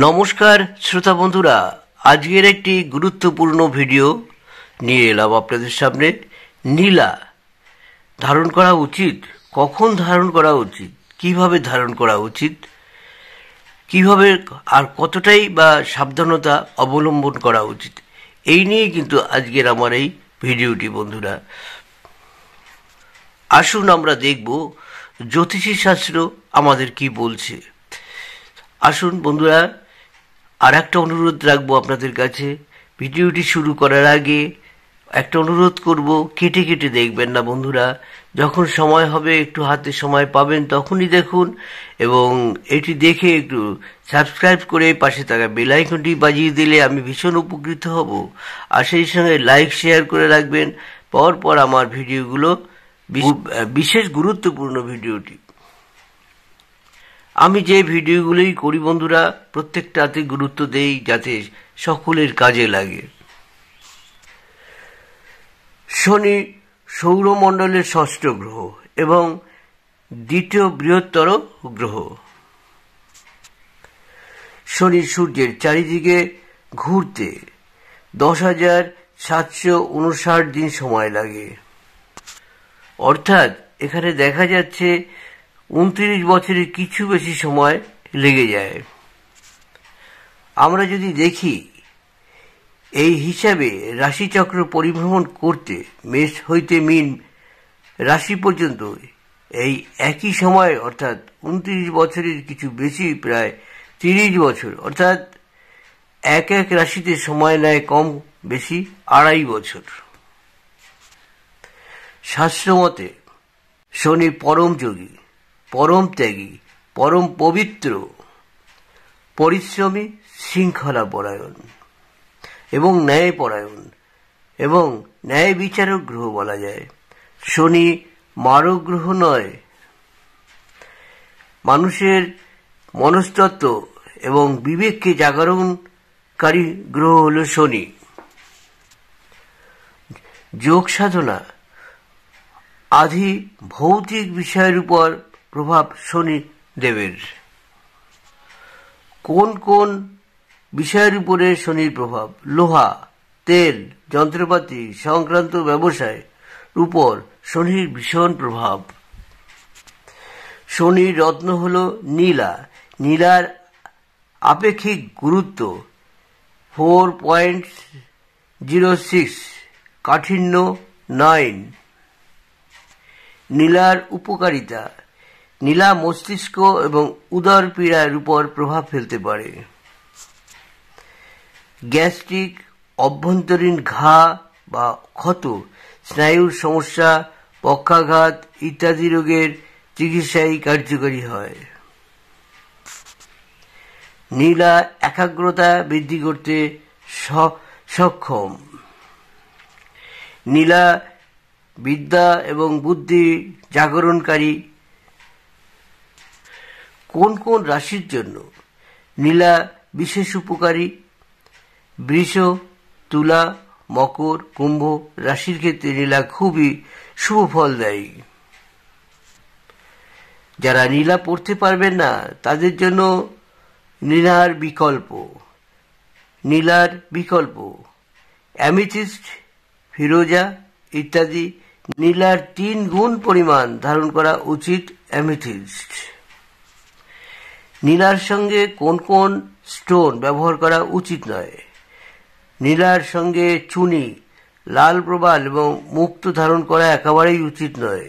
নমস্কার শ্রোতা বন্ধুরা, আজকের একটি গুরুত্বপূর্ণ ভিডিও নিয়ে এলাম আপনাদের সামনে। নীলা ধারণ করা উচিত, কখন ধারণ করা উচিত, কিভাবে ধারণ করা উচিত, কিভাবে আর কতটাই বা সাবধানতা অবলম্বন করা উচিত, এই নিয়ে কিন্তু আজকের আমার এই ভিডিওটি। বন্ধুরা, আসুন আমরা দেখব জ্যোতিষী শাস্ত্র আমাদের কি বলছে। আসুন বন্ধুরা, আর একটা অনুরোধ রাখবো আপনাদের কাছে, ভিডিওটি শুরু করার আগে একটা অনুরোধ করব, কেটে কেটে দেখবেন না বন্ধুরা। যখন সময় হবে, একটু হাতে সময় পাবেন তখনই দেখুন, এবং এটি দেখে একটু সাবস্ক্রাইব করে পাশে থাকা বেল আইকনটি বাজিয়ে দিলে আমি ভীষণ উপকৃত হব। আর সেই সঙ্গে লাইক শেয়ার করে রাখবেন পর আমার ভিডিওগুলো, বিশেষ গুরুত্বপূর্ণ ভিডিওটি। আমি যে ভিডিওগুলোই করি বন্ধুরা, প্রত্যেকটাতে গুরুত্ব দেই যাতে সকলের কাজে লাগে। শনি সৌরমণ্ডলের ষষ্ঠ গ্রহ এবং দ্বিতীয় বৃহত্তর গ্রহ। শনি সূর্যের চারিদিকে ঘুরতে 10,759 দিন সময় লাগে, অর্থাৎ এখানে দেখা যাচ্ছে 29 বছরের কিছু বেশি সময় লেগে যায়। আমরা যদি দেখি এই হিসাবে রাশিচক্র পরিভ্রমণ করতে মেষ হইতে মীন রাশি পর্যন্ত এই একই সময়, অর্থাৎ 29 বছরের কিছু বেশি, প্রায় 30 বছর, অর্থাৎ এক এক রাশিতে সময় নেয় কম বেশি 2.5 বছর। শাস্ত্রমতে শনি পরম যোগী, পরম ত্যাগী, পরম পবিত্র, পরিশ্রমী, শৃঙ্খলা পরায়ণ এবং ন্যায় পরায়ণ এবং ন্যায় বিচারক গ্রহ বলা যায়। শনি মারক গ্রহ নয়, মানুষের মনস্তত্ত্ব এবং বিবেককে জাগরণকারী গ্রহ হল শনি। যোগ সাধনা আদি ভৌতিক বিষয়ের উপর প্রভাব শনি দেবের। কোন কোন বিষয়ের উপরে শনির প্রভাব? লোহা, তেল, যন্ত্রপাতি সংক্রান্ত ব্যবসায় উপর শনির ভীষণ প্রভাব। শনির রত্ন হল নীলা। নীলার আপেক্ষিক গুরুত্ব 4.06, কাঠিন্য 9। নীলার উপকারিতা: নীলা মস্তিষ্ক এবং উদর পীড়ার উপর প্রভাব ফেলতে পারে। গ্যাস্ট্রিক, অভ্যন্তরীণ ঘা বা ক্ষত, স্নায়ুর সমস্যা, পক্ষাঘাত ইত্যাদি রোগের চিকিৎসায় কার্যকরী হয়। নীলা একাগ্রতা বৃদ্ধি করতে সক্ষম। নীলা বিদ্যা এবং বুদ্ধি জাগরণকারী। কোন কোন রাশির জন্য নীলা বিশেষ উপকারী? বৃষ, তুলা, মকর, কুম্ভ রাশির ক্ষেত্রে নীলা খুবই শুভ ফল দেয়। যারা নীলা পড়তে পারবেন না তাদের জন্য নীলার বিকল্প অ্যামিথিস্ট, ফিরোজা ইত্যাদি। নীলার 3 গুণ পরিমাণ ধারণ করা উচিত অ্যামিথিস্ট। নীলার সঙ্গে কোন কোন স্টোন ব্যবহার করা উচিত নয়? নীলার সঙ্গে চুনি, লাল প্রবাল এবং মুক্ত ধারণ করা একেবারেই উচিত নয়।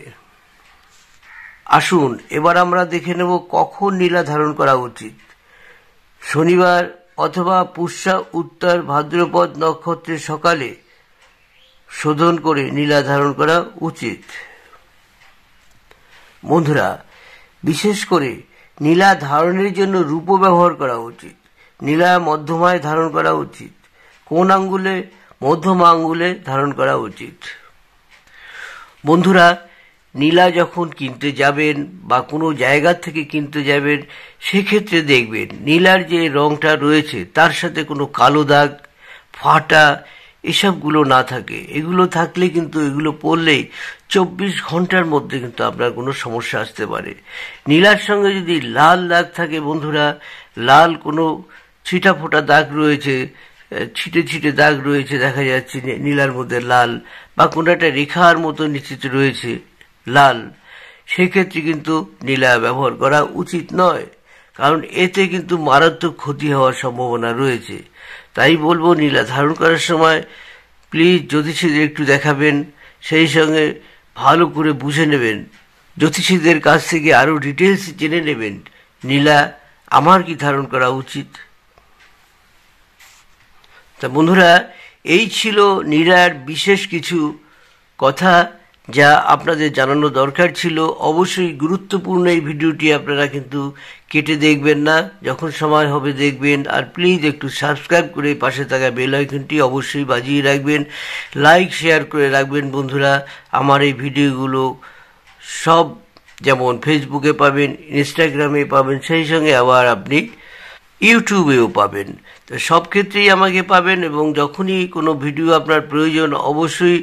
আসুন এবার আমরা দেখে নেব কখন নীলা ধারণ করা উচিত। শনিবার অথবা পুষ্যা উত্তর ভাদ্রপদ নক্ষত্রের সকালে শোধন করে নীলা ধারণ করা উচিত। বন্ধুরা, বিশেষ করে নীলা ধারণের জন্য রূপো ব্যবহার করা উচিত। নীলা মধ্যমায় ধারণ করা উচিত। কোন আঙ্গুলে? মধ্যমা আঙ্গুলে ধারণ করা উচিত। বন্ধুরা, নীলা যখন কিনতে যাবেন বা কোনো জায়গা থেকে কিনতে যাবেন, সেক্ষেত্রে দেখবেন নীলার যে রংটা রয়েছে তার সাথে কোনো কালো দাগ, ফাটা এসবগুলো না থাকে। এগুলো থাকলে কিন্তু, এগুলো পরলেই 24 ঘন্টার মধ্যে কিন্তু আপনার কোনো সমস্যা আসতে পারে। নীলার সঙ্গে যদি লাল দাগ থাকে বন্ধুরা, লাল কোনো ছিটা ফোটা দাগ রয়েছে, ছিটে ছিটে দাগ রয়েছে, দেখা যাচ্ছে নীলার মধ্যে লাল, বা কোনো একটা রেখার মতো নিচেতে রয়েছে লাল, সেক্ষেত্রে কিন্তু নীলা ব্যবহার করা উচিত নয়, কারণ এতে কিন্তু মারাত্মক ক্ষতি হওয়ার সম্ভাবনা রয়েছে। তাই বলবো নীলা ধারণ করার সময় প্লিজ জ্যোতিষীদের একটু দেখাবেন, সেই সঙ্গে ভালো করে বুঝে নেবেন, জ্যোতিষীদের কাছ থেকে আরও ডিটেলস জেনে নেবেন নীলা আমার কি ধারণ করা উচিত। তা বন্ধুরা, এই ছিল নীলার বিশেষ কিছু কথা যা আপনাদের জানানো দরকার ছিল। অবশ্যই গুরুত্বপূর্ণ এই ভিডিওটি আপনারা কিন্তু কেটে দেখবেন না, যখন সময় হবে দেখবেন। আর প্লিজ একটু সাবস্ক্রাইব করে পাশে থাকা বেল আইকনটি অবশ্যই বাজিয়ে রাখবেন, লাইক শেয়ার করে রাখবেন বন্ধুরা। আমার এই ভিডিওগুলো সব যেমন ফেসবুকে পাবেন, ইনস্টাগ্রামে পাবেন, সেই সঙ্গে আবার আপনি ইউটিউবেও পাবেন। তো সব ক্ষেত্রেই আমাকে পাবেন, এবং যখনই কোনো ভিডিও আপনার প্রয়োজন অবশ্যই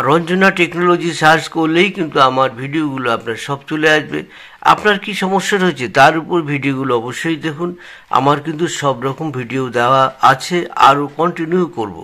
রঞ্জনা টেকনোলজি সার্চ করলেই কিন্তু আমার ভিডিওগুলো আপনার সব চলে আসবে। আপনার কি সমস্যা রয়েছে তার উপর ভিডিওগুলো অবশ্যই দেখুন। আমার কিন্তু সব রকম ভিডিও দেওয়া আছে, আরও কন্টিনিউ করব।